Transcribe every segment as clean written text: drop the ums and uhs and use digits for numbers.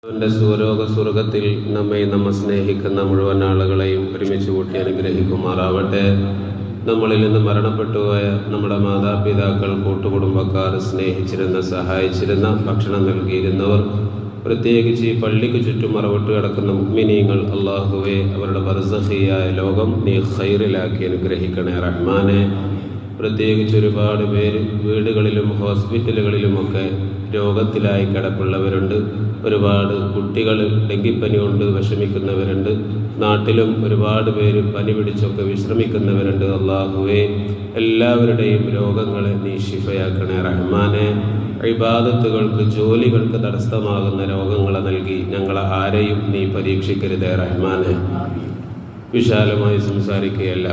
അവൻ്റെ സ്വർഗത്തിൽ നമ്മെ സ്നേഹിക്കുന്ന മുഴുവൻ ആളുകളെയും ഒരുമിച്ച് കൂട്ടി അനുഗ്രഹിക്കുമാറാവട്ടെ. നമ്മളിൽ നിന്ന് മരണപ്പെട്ടുപോയ നമ്മുടെ മാതാപിതാക്കൾ, കൂട്ടുകുടുംബക്കാർ, സ്നേഹിച്ചിരുന്ന, സഹായിച്ചിരുന്ന, ഭക്ഷണം നൽകിയിരുന്നവർ, പ്രത്യേകിച്ച് ഈ പള്ളിക്ക് ചുറ്റും മറവിട്ട് കിടക്കുന്ന മുഅ്മിനീങ്ങൾ, അള്ളാഹുവെ അവരുടെ ബർസഖിയായ ലോകം നീ ഖൈറിലാക്കി അനുഗ്രഹിക്കണേ റഹ്മാനെ. പ്രത്യേകിച്ച് ഒരുപാട് പേര് വീടുകളിലും ഹോസ്പിറ്റലുകളിലുമൊക്കെ രോഗത്തിലായി കിടപ്പുള്ളവരുണ്ട്. ഒരുപാട് കുട്ടികൾ ഡെങ്കിപ്പനി കൊണ്ട് വിഷമിക്കുന്നവരുണ്ട്. നാട്ടിലും ഒരുപാട് പേര് പനി പിടിച്ചൊക്കെ വിശ്രമിക്കുന്നവരുണ്ട്. അള്ളാഹുവേ, എല്ലാവരുടെയും രോഗങ്ങളെ നീ ശിഫയാക്കണേ റഹ്മാനെ. ഇബാദത്തുകൾക്ക്, ജോലികൾക്ക് തടസ്സമാകുന്ന രോഗങ്ങളെ നൽകി ഞങ്ങളെ ആരെയും നീ പരീക്ഷിക്കരുതേ റഹ്മാനെ. വിശാലമായി സംസാരിക്കുകയല്ല,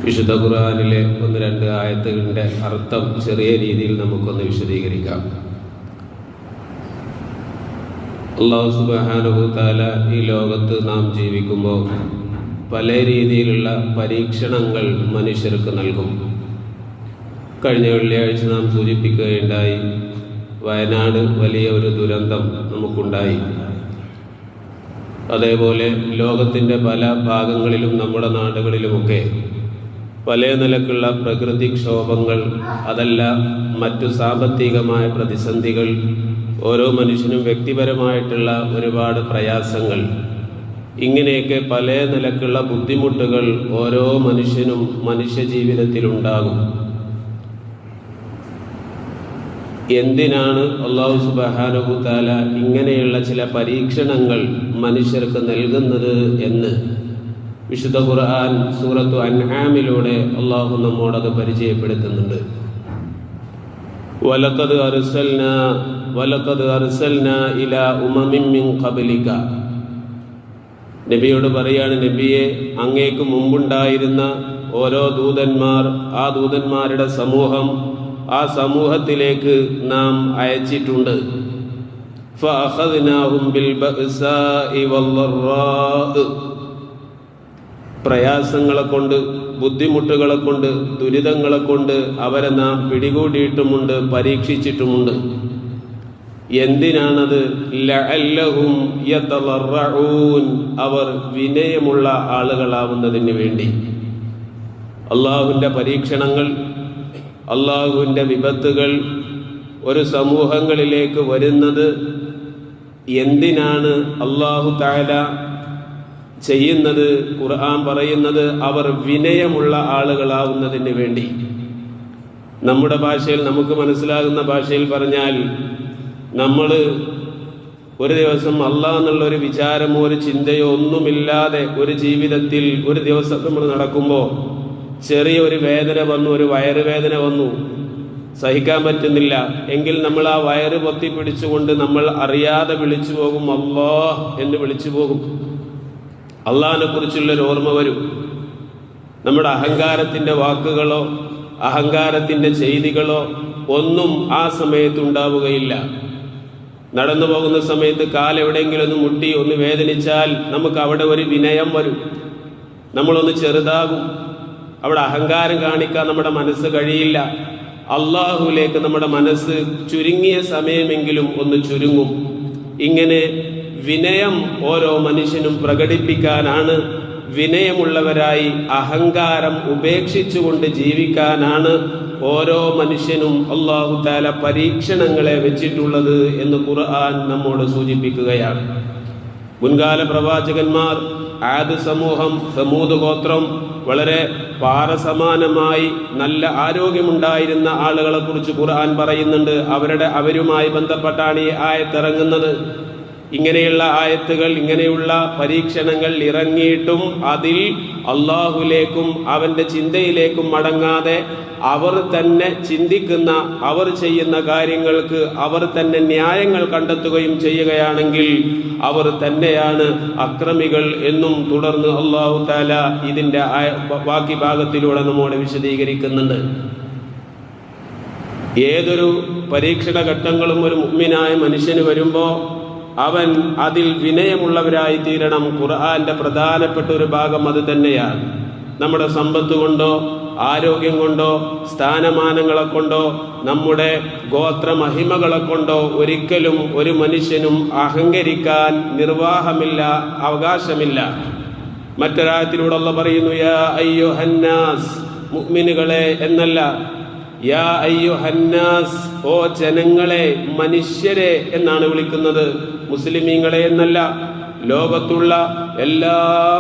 വിശുദ്ധ ഖുർആനിലെ 1-2 ആയത്തുകളുടെ അർത്ഥം ചെറിയ രീതിയിൽ നമുക്കൊന്ന് വിശദീകരിക്കാം. അല്ലാഹു സുബ്ഹാനഹു തആല ഈ ലോകത്ത് നാം ജീവിക്കുമ്പോൾ പല രീതിയിലുള്ള പരീക്ഷണങ്ങൾ മനുഷ്യർക്ക് നൽകും. കഴിഞ്ഞ വെള്ളിയാഴ്ച നാം സൂചിപ്പിക്കുകയുണ്ടായി, വയനാട് വലിയ ഒരു ദുരന്തം നമുക്കുണ്ടായി. അതേപോലെ ലോകത്തിൻ്റെ പല ഭാഗങ്ങളിലും നമ്മുടെ നാടുകളിലുമൊക്കെ പല നിലക്കുള്ള പ്രകൃതിക്ഷോഭങ്ങൾ, അതല്ല മറ്റു സാമ്പത്തികമായ പ്രതിസന്ധികൾ, ഓരോ മനുഷ്യനും വ്യക്തിപരമായിട്ടുള്ള ഒരുപാട് പ്രയാസങ്ങൾ, ഇങ്ങനെയൊക്കെ പല നിലക്കുള്ള ബുദ്ധിമുട്ടുകൾ ഓരോ മനുഷ്യനും മനുഷ്യജീവിതത്തിലുണ്ടാകും. എന്തിനാണ് അല്ലാഹു സുബ്ഹാനഹു തആല ഇങ്ങനെയുള്ള ചില പരീക്ഷണങ്ങൾ മനുഷ്യർക്ക് നൽകുന്നത് എന്ന് വിശുദ്ധ ഖുർആൻ സൂറത്തു അൻആമിലൂടെ അല്ലാഹു നമ്മോടത് പരിചയപ്പെടുത്തുന്നുണ്ട്. വലഖദ് അർസൽനാ ഇലാ ഉമമിൻ മിൻ ഖബ്ലിക. നബിയോട് പറയാണ്, നബിയെ, അങ്ങേക്ക് മുമ്പുണ്ടായിരുന്ന ഓരോ ദൂതന്മാർ, ആ ദൂതന്മാരുടെ സമൂഹം, ആ സമൂഹത്തിലേക്ക് നാം അയച്ചിട്ടുണ്ട്. ഫഅഖദ്നാഹും ബിൽ ബഅസാഇ വല്ലറാഇ. പ്രയാസങ്ങളെ കൊണ്ട്, ബുദ്ധിമുട്ടുകളെ കൊണ്ട്, ദുരിതങ്ങളെ കൊണ്ട് അവരെ നാം പിടികൂടിയിട്ടുമുണ്ട്, പരീക്ഷിച്ചിട്ടുമുണ്ട്. എന്തിനാണത്? ലഅല്ലഹും യതളറഊൻ. അവർ വിനയമുള്ള ആളുകളാവുന്നതിന് വേണ്ടി. അള്ളാഹുവിൻ്റെ പരീക്ഷണങ്ങൾ, അള്ളാഹുവിൻ്റെ വിപത്തുകൾ ഒരു സമൂഹങ്ങളിലേക്ക് വരുന്നത് എന്തിനാണ് അല്ലാഹു തആല ചെയ്യുന്നത്? ഖുർആൻ പറയുന്നത് അവർ വിനയമുള്ള ആളുകളാവുന്നതിന് വേണ്ടി. നമ്മുടെ ഭാഷയിൽ, നമുക്ക് മനസ്സിലാകുന്ന ഭാഷയിൽ പറഞ്ഞാൽ, നമ്മൾ ഒരു ദിവസം അല്ലാഹ് എന്നുള്ളൊരു വിചാരമോ ഒരു ചിന്തയോ ഒന്നുമില്ലാതെ ഒരു ജീവിതത്തിൽ ഒരു ദിവസം നമ്മൾ നടക്കുമ്പോൾ ചെറിയൊരു വേദന വന്നു, ഒരു വയറുവേദന വന്നു, സഹിക്കാൻ പറ്റുന്നില്ല എങ്കിൽ നമ്മൾ ആ വയറ് പൊത്തിപ്പിടിച്ചുകൊണ്ട് നമ്മൾ അറിയാതെ വിളിച്ചു പോകും, അല്ലാഹ് എന്ന് വിളിച്ചു പോകും. അള്ളാഹിനെ കുറിച്ചുള്ളൊരു ഓർമ്മ വരും. നമ്മുടെ അഹങ്കാരത്തിൻ്റെ വാക്കുകളോ അഹങ്കാരത്തിൻ്റെ ചെയ്തികളോ ഒന്നും ആ സമയത്ത് ഉണ്ടാവുകയില്ല. നടന്നു പോകുന്ന സമയത്ത് കാലെവിടെയെങ്കിലും ഒന്ന് മുട്ടി ഒന്ന് വേദനിച്ചാൽ നമുക്ക് അവിടെ ഒരു വിനയം വരും, നമ്മളൊന്ന് ചെറുതാകും. അവിടെ അഹങ്കാരം കാണിക്കാൻ നമ്മുടെ മനസ്സ് കഴിയില്ല. അള്ളാഹുവിലേക്ക് നമ്മുടെ മനസ്സ് ചുരുങ്ങിയ സമയമെങ്കിലും ഒന്ന് ചുരുങ്ങും. ഇങ്ങനെ വിനയം ഓരോ മനുഷ്യനും പ്രകടിപ്പിക്കാനാണ്, വിനയമുള്ളവരായി അഹങ്കാരം ഉപേക്ഷിച്ചുകൊണ്ട് ജീവിക്കാനാണ് ഓരോ മനുഷ്യനും അല്ലാഹു തആല പരീക്ഷണങ്ങളെ വെച്ചിട്ടുള്ളത് എന്ന് ഖുർആൻ നമ്മോട് സൂചിപ്പിക്കുകയാണ്. മുൻകാല പ്രവാചകന്മാർ, ആദ് സമൂഹം, സമൂദ് ഗോത്രം, വളരെ പാറസമാനമായി നല്ല ആരോഗ്യമുണ്ടായിരുന്ന ആളുകളെ കുറിച്ച് ഖുർആൻ പറയുന്നുണ്ട്. അവരുമായി ബന്ധപ്പെട്ടാണ് ഈ ആയത്തിറങ്ങുന്നത്. ഇങ്ങനെയുള്ള ആയത്തുകൾ, ഇങ്ങനെയുള്ള പരീക്ഷണങ്ങൾ ഇറങ്ങിയിട്ടും അതിൽ അള്ളാഹുലേക്കും അവൻ്റെ ചിന്തയിലേക്കും മടങ്ങാതെ അവർ തന്നെ ചിന്തിക്കുന്ന, അവർ ചെയ്യുന്ന കാര്യങ്ങൾക്ക് അവർ തന്നെ ന്യായങ്ങൾ കണ്ടെത്തുകയും ചെയ്യുകയാണെങ്കിൽ അവർ തന്നെയാണ് അക്രമികൾ എന്നും തുടർന്ന് അല്ലാഹു തആല ഇതിൻ്റെ ബാക്കി ഭാഗത്തിലൂടെ നമ്മോട് വിശദീകരിക്കുന്നുണ്ട്. ഏതൊരു പരീക്ഷണ ഘട്ടങ്ങളും ഒരു മുഅ്മിനായ മനുഷ്യന് വരുമ്പോൾ അവൻ അതിൽ വിനയമുള്ളവരായി തീരണം. ഖുർആന്റെ പ്രധാനപ്പെട്ട ഒരു ഭാഗം അത് തന്നെയാണ്. നമ്മുടെ സമ്പത്ത് കൊണ്ടോ ആരോഗ്യം കൊണ്ടോ സ്ഥാനമാനങ്ങളെ കൊണ്ടോ നമ്മുടെ ഗോത്രമഹിമകളെ കൊണ്ടോ ഒരിക്കലും ഒരു മനുഷ്യനും അഹങ്കരിക്കാൻ നിർവാഹമില്ല, അവകാശമില്ല. മറ്റൊരായത്തിലൂടെ അല്ലാഹു പറയുന്നു, യാ അയ്യുഹന്നാസ്, മുഅ്മിനുകളെ എന്നല്ല, യാ അയ്യുഹന്നാസ്, ഓ ജനങ്ങളെ, മനുഷ്യരെ എന്നാണ് വിളിക്കുന്നത്, മുസ്ലിമീങ്ങളെ എന്നല്ല. ലോകത്തുള്ള എല്ലാ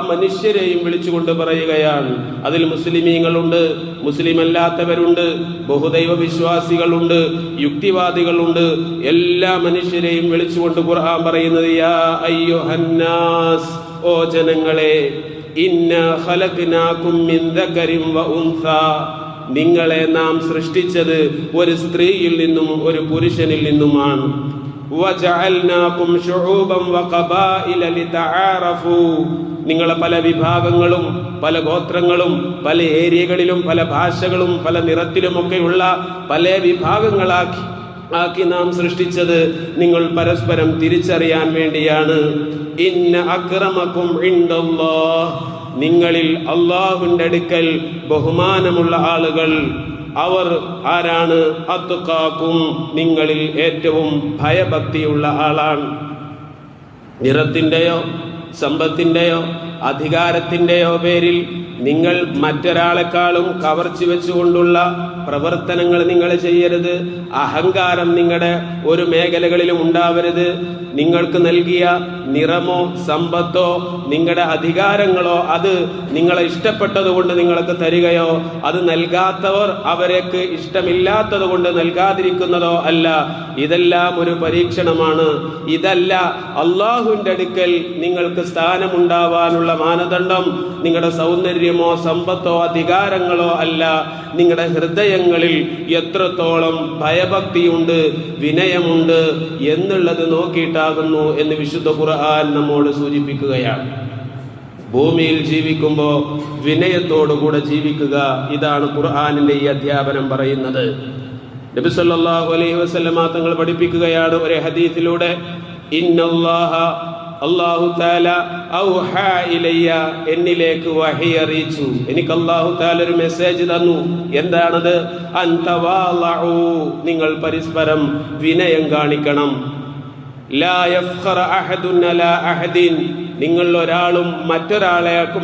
മനുഷ്യരെയും വിളിച്ചുകൊണ്ട് പറയുകയാണ്. അതിൽ മുസ്ലിമീങ്ങളുണ്ട്, മുസ്ലിം അല്ലാത്തവരുണ്ട്, ബഹുദൈവ വിശ്വാസികളുണ്ട്, യുക്തിവാദികളുണ്ട്. എല്ലാ മനുഷ്യരെയും വിളിച്ചുകൊണ്ട് ഖുർആൻ പറയുന്നത്, യാ അയ്യുഹന്നാസ്, ഓ ജനങ്ങളെ, ഇന്നാ ഖലഖ്നാകും മിൻ ദക്കരിൻ വ ഉൻസാ, നിങ്ങളെ നാം സൃഷ്ടിച്ചത് ഒരു സ്ത്രീയിൽ നിന്നും ഒരു പുരുഷനിൽ നിന്നുമാണ്. വജഅൽനാകും ശുഊബൻ വഖബായില ലിതആറഫു, നിങ്ങളെ പല വിഭാഗങ്ങളും പല ഗോത്രങ്ങളും പല ഏരിയകളിലും പല ഭാഷകളും പല നിറത്തിലുമൊക്കെയുള്ള പല വിഭാഗങ്ങളാക്കി നാം സൃഷ്ടിച്ചത് നിങ്ങൾ പരസ്പരം തിരിച്ചറിയാൻ വേണ്ടിയാണ്. ഇന്ന അക്രമക്കും ഇൻദല്ലാഹ്, നിങ്ങളിൽ അല്ലാഹുവിന്റെ അടുക്കൽ ബഹുമാനമുള്ള ആളുകൾ അവർ ആരാണ്? അത്ഖാക്കും, നിങ്ങളിൽ ഏറ്റവും ഭയഭക്തിയുള്ള ആളാണ്. നിറത്തിൻ്റെയോ സമ്പത്തിൻ്റെയോ അധികാരത്തിൻ്റെയോ പേരിൽ നിങ്ങൾ മറ്റൊരാളെക്കാളും കവർച്ച വെച്ചുകൊണ്ടുള്ള പ്രവർത്തനങ്ങൾ നിങ്ങൾ ചെയ്യരുത്. അഹങ്കാരം നിങ്ങളുടെ ഒരു മേഖലകളിലും ഉണ്ടാവരുത്. നിങ്ങൾക്ക് നൽകിയ നിറമോ സമ്പത്തോ നിങ്ങളുടെ അധികാരങ്ങളോ അത് നിങ്ങളെ ഇഷ്ടപ്പെട്ടത് കൊണ്ട് നിങ്ങൾക്ക് തരികയോ അത് നൽകാത്തവർ അവർക്ക് ഇഷ്ടമില്ലാത്തത് കൊണ്ട് നൽകാതിരിക്കുന്നതോ അല്ല. ഇതെല്ലാം ഒരു പരീക്ഷണമാണ്. ഇതല്ല അള്ളാഹുവിൻ്റെ അടുക്കൽ നിങ്ങൾക്ക് സ്ഥാനമുണ്ടാവാനുള്ള മാനദണ്ഡം നിങ്ങളുടെ സൗന്ദര്യമോ സമ്പത്തോ അധികാരങ്ങളോ അല്ല. നിങ്ങളുടെ ഹൃദയങ്ങളിൽ എത്രത്തോളം ഭയഭക്തിയുണ്ട്, വിനയമുണ്ട് എന്നുള്ളത് നോക്കിയിട്ടാകുന്നു എന്ന് വിശുദ്ധ ഖുർആൻ നമ്മോട് സൂചിപ്പിക്കുകയാണ്. ഭൂമിയിൽ ജീവിക്കുമ്പോൾ വിനയത്തോടുകൂടെ ജീവിക്കുക, ഇതാണ് ഖുർആനിന്റെ ഈ അധ്യാപനം പറയുന്നത്. നബി സല്ലല്ലാഹു അലൈഹി വസല്ലമ തങ്ങൾ പഠിപ്പിക്കുകയാണ് ഒരു ഹദീസിലൂടെ, ഇന്നല്ലാഹ, അല്ലാഹു തആല ഔഹാ ഇലയ്യ, എന്നിലേക്ക് വഹി അറിയിച്ചു. എനിക്ക് അല്ലാഹു തആല ഒരു മെസ്സേജ് തന്നു. എന്താണത്? അൻ തവാളഉ, നിങ്ങൾ പരസ്പരം വിനയം കാണിക്കണം. ലാ യഫ്ഖറ അഹദുൻ അലാ അഹദിൻ, നിങ്ങൾ ഒരാളും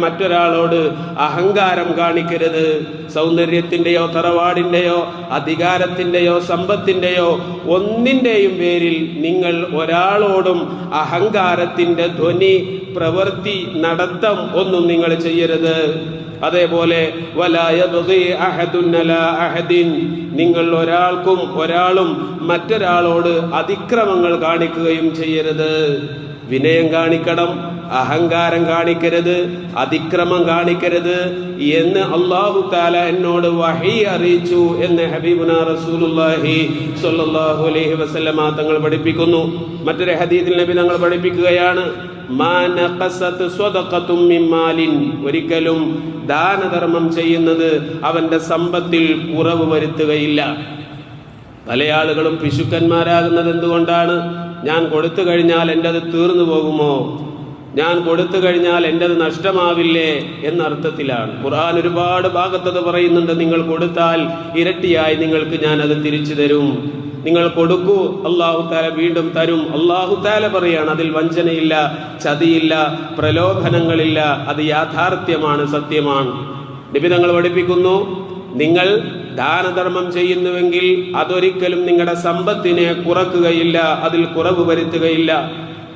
മറ്റൊരാളോട് അഹങ്കാരം കാണിക്കരുത്. സൗന്ദര്യത്തിന്റെയോ തറവാടിന്റെയോ അധികാരത്തിന്റെയോ സമ്പത്തിന്റെയോ ഒന്നിന്റെയും പേരിൽ നിങ്ങൾ ഒരാളോടും അഹങ്കാരത്തിന്റെ ധ്വനി, പ്രവൃത്തി, നടത്തം ഒന്നും നിങ്ങൾ ചെയ്യരുത്. അതേപോലെ വലാ യബ്ഗി അഹദുൻ അലാ അഹദിൻ, നിങ്ങൾ ഒരാളും മറ്റൊരാളോട് അതിക്രമങ്ങൾ കാണിക്കുകയും ചെയ്യരുത്. വിനയം കാണിക്കണം, അഹങ്കാരം കാണിക്കരുത്, അതിക്രമം കാണിക്കരുത് എന്ന് അല്ലാഹു തആല എന്നോട് വഹി അറിയിച്ചു എന്ന് ഹബീബുനാ റസൂലുള്ളാഹി സ്വല്ലല്ലാഹു അലൈഹി വസല്ലമ തങ്ങൾ പഠിപ്പിക്കുന്നു. മറ്റൊരു ഹദീസിൽ നബി തങ്ങൾ പഠിപ്പിക്കുകയാണ്, മാ നഖസത് സ്വദഖത്തും മിൻ മാലിൻ, ഒരിക്കലും ദാനധർമ്മം ചെയ്യുന്നത് അവന്റെ സമ്പത്തിൽ കുറവ് വരുത്തുകയില്ല. പല ആളുകളും പിശുക്കന്മാരാകുന്നത് എന്തുകൊണ്ടാണ്? ഞാൻ കൊടുത്തു കഴിഞ്ഞാൽ എൻ്റെ അത് തീർന്നു പോകുമോ, ഞാൻ കൊടുത്തു കഴിഞ്ഞാൽ എൻ്റെ അത് നഷ്ടമാവില്ലേ എന്നർത്ഥത്തിലാണ്. ഖുർആൻ ഒരുപാട് ഭാഗത്തത് പറയുന്നുണ്ട്, നിങ്ങൾ കൊടുത്താൽ ഇരട്ടിയായി നിങ്ങൾക്ക് ഞാൻ അത് തിരിച്ചു തരും. നിങ്ങൾ കൊടുക്കൂ, അല്ലാഹു തആല വീണ്ടും തരും. അല്ലാഹു തആല പറയാണ്, അതിൽ വഞ്ചനയില്ല, ചതിയില്ല, പ്രലോഭനങ്ങളില്ല, അത് യാഥാർത്ഥ്യമാണ്, സത്യമാണ്. നബി തങ്ങൾ പഠിപ്പിക്കുന്നു, നിങ്ങൾ ദാനധർമ്മം ചെയ്യുന്നുവെങ്കിൽ അതൊരിക്കലും നിങ്ങളുടെ സമ്പത്തിനെ കുറക്കുകയില്ല, അതിൽ കുറവ് വരുത്തുകയില്ല.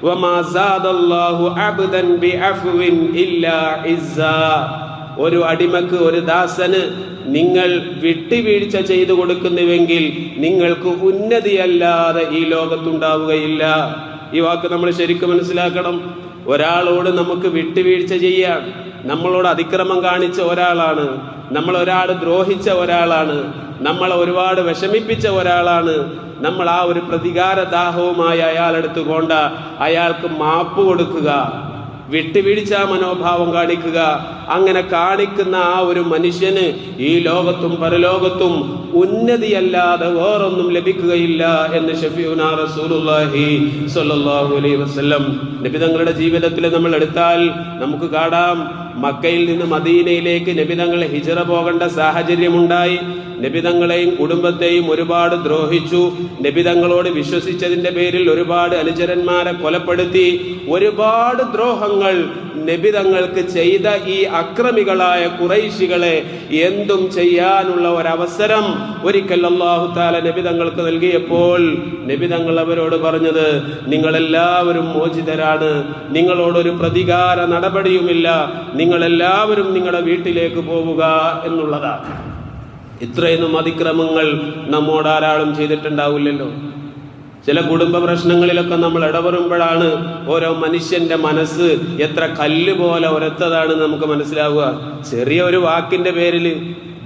വമാ സാദല്ലാഹു അബ്ദൻ ബിഅഫ്വിൻ ഇല്ലാ ഇസ്സാ, ഒരു അടിമക്ക്, ഒരു ദാസന് നിങ്ങൾ വിട്ടുവീഴ്ച ചെയ്തു കൊടുക്കുന്നുവെങ്കിൽ നിങ്ങൾക്ക് ഉന്നതിയല്ലാതെ ഈ ലോകത്തുണ്ടാവുകയില്ല. ഈ വാക്ക് നമ്മൾ ശരിക്കും മനസ്സിലാക്കണം. ഒരാളോട് നമുക്ക് വിട്ടുവീഴ്ച ചെയ്യാം, നമ്മളോട് അതിക്രമം കാണിച്ച ഒരാളാണ്, ഒരാൾ ദ്രോഹിച്ച ഒരാളാണ്, നമ്മളെ ഒരുപാട് വിഷമിപ്പിച്ച ഒരാളാണ്, നമ്മൾ ആ ഒരു പ്രതികാര ദാഹവുമായി അയാളെടുത്ത് കൊണ്ട അയാൾക്ക് മാപ്പ് കൊടുക്കുക, വിട്ടുവീഴ്ച മനോഭാവം കാണിക്കുക. അങ്ങനെ കാണിക്കുന്ന ആ ഒരു മനുഷ്യന് ഈ ലോകത്തും പരലോകത്തും ഉന്നതിയല്ലാതെ വേറൊന്നും ലഭിക്കുകയില്ല എന്ന് ശഫീഉനാ റസൂലുള്ളാഹി സ്വല്ലല്ലാഹു അലൈഹി വസല്ലം. നബി തങ്ങളുടെ ജീവിതത്തിൽ നമ്മൾ എടുത്താൽ നമുക്ക് കാണാം, മക്കയിൽ നിന്ന് മദീനയിലേക്ക് നബിതങ്ങൾ ഹിജ്റ പോകേണ്ട സാഹചര്യമുണ്ടായി. നബിതങ്ങളെയും കുടുംബത്തെയും ഒരുപാട് ദ്രോഹിച്ചു. നബിതങ്ങളോട് വിശ്വസിച്ചതിന്റെ പേരിൽ ഒരുപാട് അനുചരന്മാരെ കൊലപ്പെടുത്തി. ഒരുപാട് ദ്രോഹങ്ങൾ നബിതങ്ങൾക്ക് ചെയ്ത ഈ അക്രമികളായ ഖുറൈശികളെ എന്തും ചെയ്യാനുള്ള ഒരവസരം ഒരിക്കൽ അല്ലാഹു തആല നബിതങ്ങൾക്ക് നൽകിയപ്പോൾ നബിതങ്ങൾ അവരോട് പറഞ്ഞത്, നിങ്ങളെല്ലാവരും മോചിതരാണ്, നിങ്ങളോടൊരു പ്രതികാര നടപടിയുമില്ല, നിങ്ങളെല്ലാവരും നിങ്ങളുടെ വീട്ടിലേക്ക് പോവുക എന്നുള്ളതാണ്. ഇത്രയൊന്നും അതിക്രമങ്ങൾ നമ്മോടാരാളും ചെയ്തിട്ടുണ്ടാവില്ലല്ലോ. ചില കുടുംബ പ്രശ്നങ്ങളിലൊക്കെ നമ്മൾ ഇടപെടുമ്പോഴാണ് ഓരോ മനുഷ്യന്റെ മനസ്സ് എത്ര കല്ല് പോലെ ഉരത്തതാണ് നമുക്ക് മനസ്സിലാവുക. ചെറിയ ഒരു വാക്കിന്റെ പേരിൽ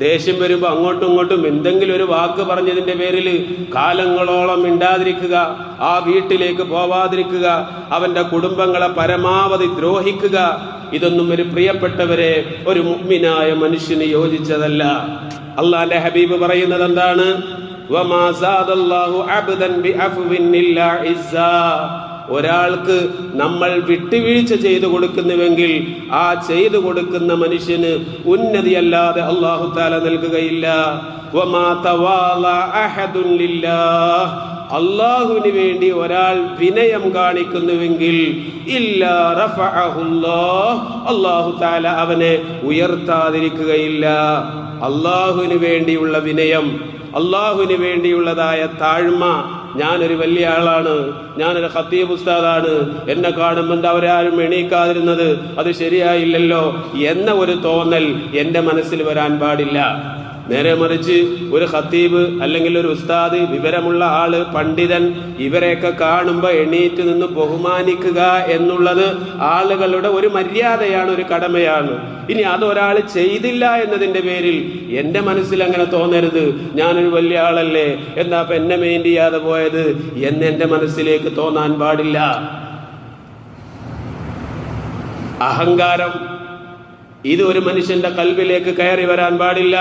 ദേഷ്യം വരുമ്പോൾ അങ്ങോട്ടും ഇങ്ങോട്ടും എന്തെങ്കിലും ഒരു വാക്ക് പറഞ്ഞതിന്റെ പേരിൽ കാലങ്ങളോളം മിണ്ടാതിരിക്കുക, ആ വീട്ടിലേക്ക് പോവാതിരിക്കുക, അവന്റെ കുടുംബങ്ങളെ പരമാവധി ദ്രോഹിക്കുക, ഇതൊന്നും ഒരു പ്രിയപ്പെട്ടവരെ ഒരു മുഅ്മിനായ മനുഷ്യന് യോജിച്ചതല്ല. അള്ളാന്റെ ഹബീബ് പറയുന്നത് എന്താണ്? വമാ സാദല്ലാഹു അബ്ദൻ ബിഅഫ്വിൻ ഇല്ലാ ഇസ്സാ. ഒരാൾക്ക് നമ്മൾ വിട്ടുവീഴ്ച ചെയ്തു കൊടുക്കുന്നുവെങ്കിൽ ആ ചെയ്തു കൊടുക്കുന്ന മനുഷ്യന് ഉന്നതിയല്ലാതെ അല്ലാഹു തആല നൽകുകയില്ല. വമാ തവാല അഹദുൻ ലില്ലാഹ്. അല്ലാഹുവിന് വേണ്ടി ഒരാൾ വിനയം കാണിക്കുന്നുവെങ്കിൽ ഇല്ലാ റഫഅഹുല്ലാഹ്. അല്ലാഹു തആല അവനെ ഉയർത്താതിരിക്കുകയില്ല. അല്ലാഹുവിന് വേണ്ടിയുള്ള വിനയം, അള്ളാഹുവിന് വേണ്ടിയുള്ളതായ താഴ്മ, ഞാനൊരു വലിയ ആളാണ്, ഞാനൊരു ഖത്തീബ് ഉസ്താദാണ്, എന്നെ കാണുമ്പോൾ എന്താ അവരാരും എണീക്കാതിരുന്നത്, അത് ശരിയായില്ലല്ലോ എന്ന ഒരു തോന്നൽ എൻ്റെ മനസ്സിൽ വരാൻ പാടില്ല. നേരെ മറിച്ച് ഒരു ഖത്തീബ് അല്ലെങ്കിൽ ഒരു ഉസ്താദ്, വിവരമുള്ള ആള്, പണ്ഡിതൻ, ഇവരെയൊക്കെ കാണുമ്പോൾ എണീറ്റ് നിന്ന് ബഹുമാനിക്കുക എന്നുള്ളത് ആളുകളുടെ ഒരു മര്യാദയാണ്, ഒരു കടമയാണ്. ഇനി അതൊരാൾ ചെയ്തില്ല എന്നതിന്റെ പേരിൽ എൻ്റെ മനസ്സിൽ അങ്ങനെ തോന്നരുത്, ഞാനൊരു വലിയ ആളല്ലേ, എന്താ ഇപ്പം എന്നെ മെയിൻ ചെയ്യാതെ പോയത് എന്ന് എൻ്റെ മനസ്സിലേക്ക് തോന്നാൻ പാടില്ല. അഹങ്കാരം ഇത് ഒരു മനുഷ്യന്റെ കൽബിലേക്ക് കയറി വരാൻ പാടില്ല.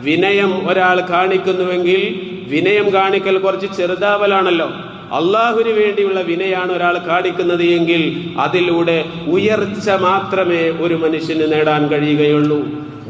വിനയം ഒരാൾ കാണിക്കുന്നുവെങ്കിൽ വിനയം കാണിക്കൽ കുറച്ച് ചെറുതാവലാണല്ലോ. അള്ളാഹുവിന് വേണ്ടിയുള്ള വിനയാണ് ഒരാൾ കാണിക്കുന്നത് എങ്കിൽ അതിലൂടെ ഉയർച്ച മാത്രമേ ഒരു മനുഷ്യന് നേടാൻ കഴിയുകയുള്ളൂ.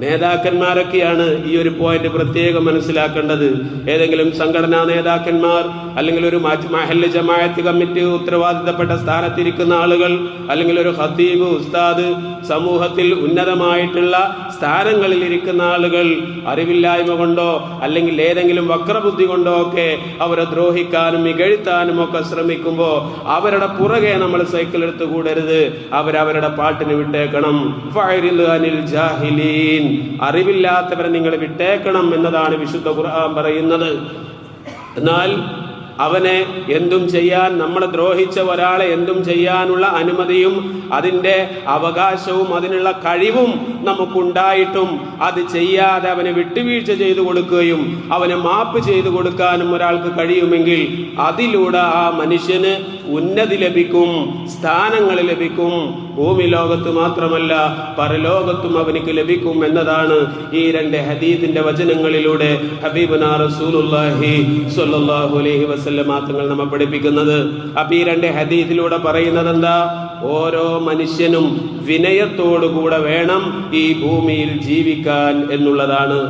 നേതാക്കന്മാരൊക്കെയാണ് ഈ ഒരു പോയിന്റ് പ്രത്യേകം മനസ്സിലാക്കേണ്ടത്. ഏതെങ്കിലും സംഘടനാ നേതാക്കന്മാർ അല്ലെങ്കിൽ ഒരു മഹല്ല് ജമാഅത്ത് കമ്മിറ്റി ഉത്തരവാദിത്തപ്പെട്ട സ്ഥാനത്തിരിക്കുന്ന ആളുകൾ അല്ലെങ്കിൽ ഒരു ഖത്തീബ് ഉസ്താദ്, സമൂഹത്തിൽ ഉന്നതമായിട്ടുള്ള സ്ഥാനങ്ങളിൽ ഇരിക്കുന്ന ആളുകൾ അറിവില്ലായ്മ കൊണ്ടോ അല്ലെങ്കിൽ ഏതെങ്കിലും വക്രബുദ്ധി കൊണ്ടോ ഒക്കെ അവരെ ദ്രോഹിക്കാനും ഇകഴ്ത്താനും ഒക്കെ ശ്രമിക്കുമ്പോൾ അവരുടെ പുറകെ നമ്മൾ സൈക്കിൾ എടുത്തു കൂടരുത്, അവരവരുടെ പാട്ടിന് വിട്ടേക്കണം. ഫഅരിദ് അനിൽ ജാഹിലീൻ. അറിവില്ലാത്തവരെ നിങ്ങൾ വിട്ടേക്കണം എന്നതാണ് വിശുദ്ധ ഖുർആൻ പറയുന്നത്. എന്നാൽ അവനെ എന്തും ചെയ്യാൻ, നമ്മളെ ദ്രോഹിച്ച ഒരാളെ എന്തും ചെയ്യാനുള്ള അനുമതിയും അതിൻ്റെ അവകാശവും അതിനുള്ള കഴിവും നമുക്കുണ്ടായിട്ടും അത് ചെയ്യാതെ അവനെ വിട്ടുവീഴ്ച ചെയ്തു കൊടുക്കുകയും അവനെ മാപ്പ് ചെയ്തു കൊടുക്കാനും ഒരാൾക്ക് കഴിയുമെങ്കിൽ അതിലൂടെ ആ മനുഷ്യന് ഉന്നതി ലഭിക്കും, സ്ഥാനങ്ങൾ ലഭിക്കും. ഭൂമി ലോകത്ത് മാത്രമല്ല പരലോകത്തും അവനിക്ക് ലഭിക്കും എന്നതാണ് ഈ രണ്ട് ഹദീസിന്റെ വചനങ്ങളിലൂടെ ഹബീബുനാ റസൂലുള്ളാഹി സ്വല്ലല്ലാഹു അലൈഹി വസല്ലം തങ്ങൾ നമ്മെ പഠിപ്പിക്കുന്നത്. അപ്പോൾ ഈ രണ്ട് ഹദീസിലൂടെ പറയുന്നത് എന്താ? ഓരോ മനുഷ്യനും വിനയത്തോടുകൂടെ വേണം ഈ ഭൂമിയിൽ ജീവിക്കാൻ എന്നുള്ളതാണ്.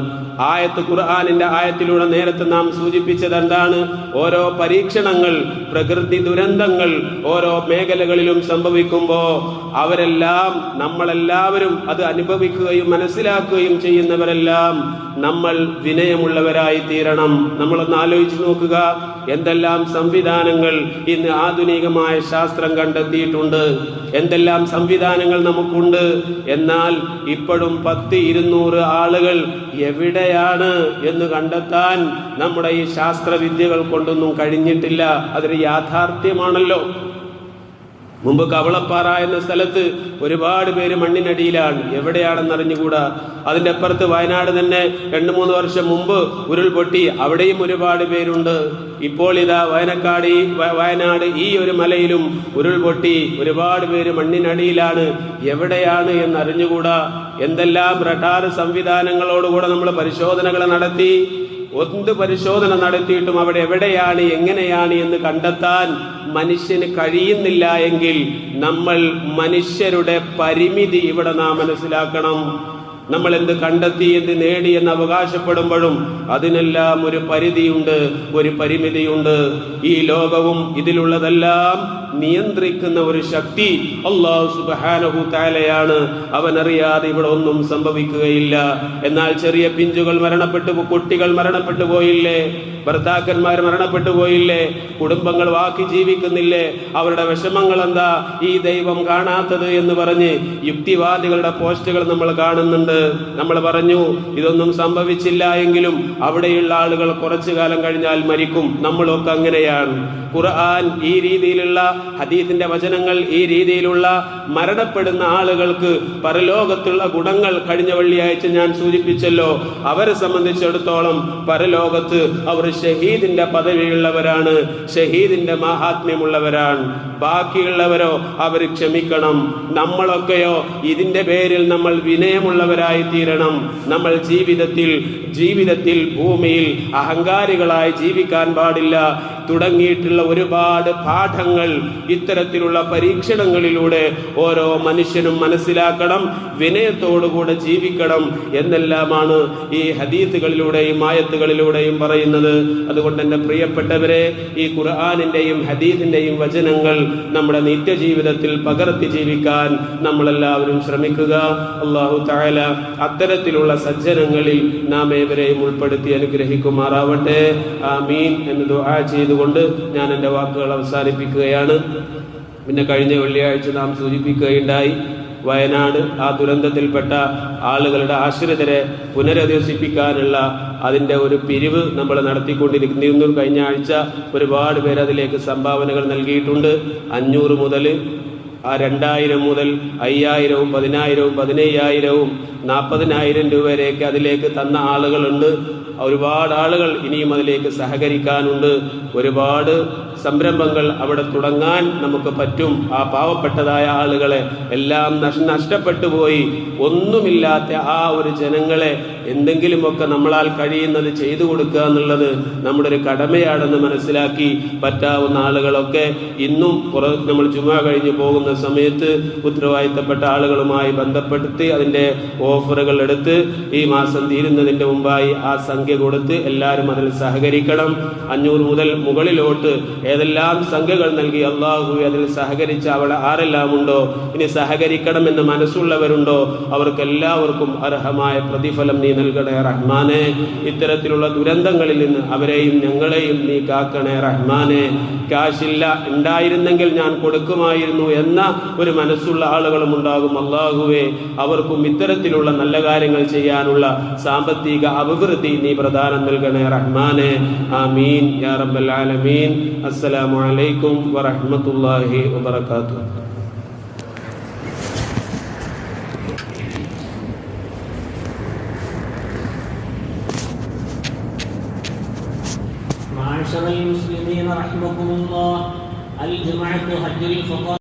ഖുർആനിന്റെ ആയത്തിലൂടെ നേരത്തെ നാം സൂചിപ്പിച്ചത് എന്താണ്? ഓരോ പരീക്ഷണങ്ങൾ, പ്രകൃതി ദുരന്തങ്ങൾ ഓരോ മേഖലകളിലും സംഭവിക്കുമ്പോൾ അവരെല്ലാം, നമ്മളെല്ലാവരും അത് അനുഭവിക്കുകയും മനസ്സിലാക്കുകയും ചെയ്യുന്നവരെല്ലാം നമ്മൾ വിനയമുള്ളവരായി തീരണം. നമ്മളൊന്ന് ആലോചിച്ച് നോക്കുക, എന്തെല്ലാം സംവിധാനങ്ങൾ ഇന്ന് ആധുനികമായ ശാസ്ത്രം കണ്ടെത്തിയിട്ടുണ്ട്, എന്തെല്ലാം സംവിധാനങ്ങൾ നമുക്കുണ്ട്. എന്നാൽ ഇപ്പോഴും 10-200 ആളുകൾ എവിടെയാണ് എന്ന് കണ്ടെത്താൻ നമ്മുടെ ഈ ശാസ്ത്രവിദ്യകൾ കൊണ്ടൊന്നും കഴിഞ്ഞിട്ടില്ല. അതൊരു യാഥാർത്ഥ്യമാണല്ലോ. മുമ്പ് കവളപ്പാറ എന്ന സ്ഥലത്ത് ഒരുപാട് പേര് മണ്ണിനടിയിലാണ്, എവിടെയാണെന്ന് അറിഞ്ഞുകൂടാ. അതിൻ്റെ അപ്പുറത്ത് വയനാട് തന്നെ 2-3 വർഷം മുമ്പ് ഉരുൾപൊട്ടി, അവിടെയും ഒരുപാട് പേരുണ്ട്. ഇപ്പോൾ ഇതാ വയനാട് ഈ ഒരു മലയിലും ഉരുൾപൊട്ടി, ഒരുപാട് പേര് മണ്ണിനടിയിലാണ്, എവിടെയാണ് എന്ന് അറിഞ്ഞുകൂടാ. എന്തെല്ലാം റഡാർ സംവിധാനങ്ങളോടുകൂടെ നമ്മൾ പരിശോധനകൾ നടത്തി. എന്ത് പരിശോധന നടത്തിയിട്ടും അവിടെ എവിടെയാണ് എങ്ങനെയാണ് എന്ന് കണ്ടെത്താൻ മനുഷ്യന് കഴിയുന്നില്ല എങ്കിൽ നമ്മൾ മനുഷ്യരുടെ പരിമിതി ഇവിടെ നാം മനസ്സിലാക്കണം. നമ്മൾ എന്ത് കണ്ടെത്തി, എന്ത് നേടി എന്ന് അവകാശപ്പെടുമ്പോഴും അതിനെല്ലാം ഒരു പരിധിയുണ്ട്, ഒരു പരിമിതിയുണ്ട്. ഈ ലോകവും ഇതിലുള്ളതെല്ലാം നിയന്ത്രിക്കുന്ന ഒരു ശക്തി അല്ലാഹു സുബ്ഹാനഹു തആലയാണ്. അവനറിയാതെ ഇവിടെ ഒന്നും സംഭവിക്കുകയില്ല. എന്നാൽ ചെറിയ പിഞ്ചുകൾ കുട്ടികൾ മരണപ്പെട്ടു പോയില്ലേ, ഭർത്താക്കന്മാർ മരണപ്പെട്ടു പോയില്ലേ, കുടുംബങ്ങൾ ബാക്കി ജീവിക്കുന്നില്ലേ, അവരുടെ വിഷമങ്ങൾ എന്താ ഈ ദൈവം കാണാത്തത് എന്ന് പറഞ്ഞ് യുക്തിവാദികളുടെ പോസ്റ്റുകൾ നമ്മൾ കാണുന്നുണ്ട്. നമ്മൾ പറഞ്ഞു ഇതൊന്നും സംഭവിച്ചില്ല എങ്കിലും അവിടെയുള്ള ആളുകൾ കുറച്ചു കാലം കഴിഞ്ഞാൽ മരിക്കും. നമ്മളൊക്കെ അങ്ങനെയാണ്. ഖുർആൻ ഈ രീതിയിലുള്ള ഹദീസിന്റെ വചനങ്ങൾ ഈ രീതിയിലുള്ള മരണപ്പെടുന്ന ആളുകൾക്ക് പരലോകത്തുള്ള ഗുണങ്ങൾ കഴിഞ്ഞ വെള്ളിയാഴ്ച ഞാൻ സൂചിപ്പിച്ചല്ലോ. അവരെ സംബന്ധിച്ചിടത്തോളം പരലോകത്ത് അവർ ഷഹീദിന്റെ പദവിയുള്ളവരാണ്, ഷഹീദിന്റെ മാഹാത്മ്യമുള്ളവരാണ്. ബാക്കിയുള്ളവരോ അവർ ക്ഷമിക്കണം. നമ്മളൊക്കെയോ ഇതിന്റെ പേരിൽ നമ്മൾ വിനയമുള്ളവരായി തീരണം. നമ്മൾ ജീവിതത്തിൽ ഭൂമിയിൽ അഹങ്കാരികളായി ജീവിക്കാൻ പാടില്ല. തുടങ്ങിയിട്ടുള്ള ഒരുപാട് പാഠങ്ങൾ ഇത്തരത്തിലുള്ള പരീക്ഷണങ്ങളിലൂടെ ഓരോ മനുഷ്യനും മനസ്സിലാക്കണം, വിനയത്തോടുകൂടെ ജീവിക്കണം എന്നെല്ലാമാണ് ഈ ഹദീസുകളിലൂടെയും ആയത്തുകളിലൂടെയും പറയുന്നത്. അതുകൊണ്ട് എൻ്റെ പ്രിയപ്പെട്ടവരെ, ഈ ഖുർആനിന്റെയും ഹദീസിന്റെയും വചനങ്ങൾ നമ്മുടെ നിത്യജീവിതത്തിൽ പകർത്തി ജീവിക്കാൻ നമ്മളെല്ലാവരും ശ്രമിക്കുക. അല്ലാഹു തആല അത്തരത്തിലുള്ള സജ്ജനങ്ങളിൽ നാം ഏവരെയും ഉൾപ്പെടുത്തി അനുഗ്രഹിക്കുമാറാവട്ടെ. ആമീൻ എന്ന് ദുആ ചെയ്തുകൊണ്ട് ഞാൻ എൻ്റെ വാക്കുകൾ അവസാനിപ്പിക്കുകയാണ്. പിന്നെ കഴിഞ്ഞ വെള്ളിയാഴ്ച നാം സൂചിപ്പിക്കുകയുണ്ടായി, വയനാട് ആ ദുരന്തത്തിൽപ്പെട്ട ആളുകളുടെ ആശ്രിതരെ പുനരധിവസിപ്പിക്കാനുള്ള അതിൻ്റെ ഒരു പിരിവ് നമ്മൾ നടത്തിക്കൊണ്ടിരിക്കുന്നു. കഴിഞ്ഞ ആഴ്ച ഒരുപാട് പേര് അതിലേക്ക് സംഭാവനകൾ നൽകിയിട്ടുണ്ട്. 500 മുതൽ 2000 മുതൽ 5000, 10000, 15000, 40,000 രൂപ വരെയൊക്കെ അതിലേക്ക് തന്ന ആളുകളുണ്ട്. ഒരുപാട് ആളുകൾ ഇനിയും അതിലേക്ക് സഹകരിക്കാനുണ്ട്. ഒരുപാട് സംരംഭങ്ങൾ അവിടെ തുടങ്ങാൻ നമുക്ക് പറ്റും. ആ പാവപ്പെട്ടതായ ആളുകളെ എല്ലാം നഷ്ടപ്പെട്ടു പോയി ഒന്നുമില്ലാത്ത ആ ഒരു ജനങ്ങളെ എന്തെങ്കിലുമൊക്കെ നമ്മളാൽ കഴിയുന്നത് ചെയ്തു കൊടുക്കുക എന്നുള്ളത് നമ്മുടെ ഒരു കടമയാണെന്ന് മനസ്സിലാക്കി പറ്റാവുന്ന ആളുകളൊക്കെ ഇന്നും നമ്മൾ ജുമാ കഴിഞ്ഞ് പോകുന്ന സമയത്ത് ഉത്തരവാദിത്തപ്പെട്ട ആളുകളുമായി ബന്ധപ്പെടുത്തി അതിൻ്റെ ഓഫറുകൾ എടുത്ത് ഈ മാസം തീരുന്നതിൻ്റെ മുമ്പായി ആ സംഖ്യ കൊടുത്ത് എല്ലാവരും അതിൽ സഹകരിക്കണം. 500 മുതൽ മുകളിലോട്ട് ഏതെല്ലാം സംഖ്യകൾ നൽകി അള്ളാഹു അതിൽ സഹകരിച്ച അവിടെ ആരെല്ലാം ഉണ്ടോ, ഇനി സഹകരിക്കണമെന്ന് മനസ്സുള്ളവരുണ്ടോ, അവർക്കെല്ലാവർക്കും അർഹമായ പ്രതിഫലം നീ നൽകണേ റഹ്മാനെ. ഇത്തരത്തിലുള്ള ദുരന്തങ്ങളിൽ നിന്ന് അവരെയും ഞങ്ങളെയും നീ കാക്കണേ റഹ്മാനെ. കാശില്ല, ഉണ്ടായിരുന്നെങ്കിൽ ഞാൻ കൊടുക്കുമായിരുന്നു എന്ന ഒരു മനസ്സുള്ള ആളുകളും ഉണ്ടാകും. അള്ളാഹുവേ, അവർക്കും ഇത്തരത്തിലുള്ള നല്ല കാര്യങ്ങൾ ചെയ്യാനുള്ള സാമ്പത്തിക അഭിവൃദ്ധി നീ പ്രദാനം നൽകണേ റഹ്മാനെ. ആമീൻ യാ റബ്ബൽ ആലമീൻ. അസ്സലാമു അലൈക്കും വറഹ്മത്തുള്ളാഹി വബറകാതുഹു. معاشر المسلمين رحمكم الله، الجمعة حج الفقراء.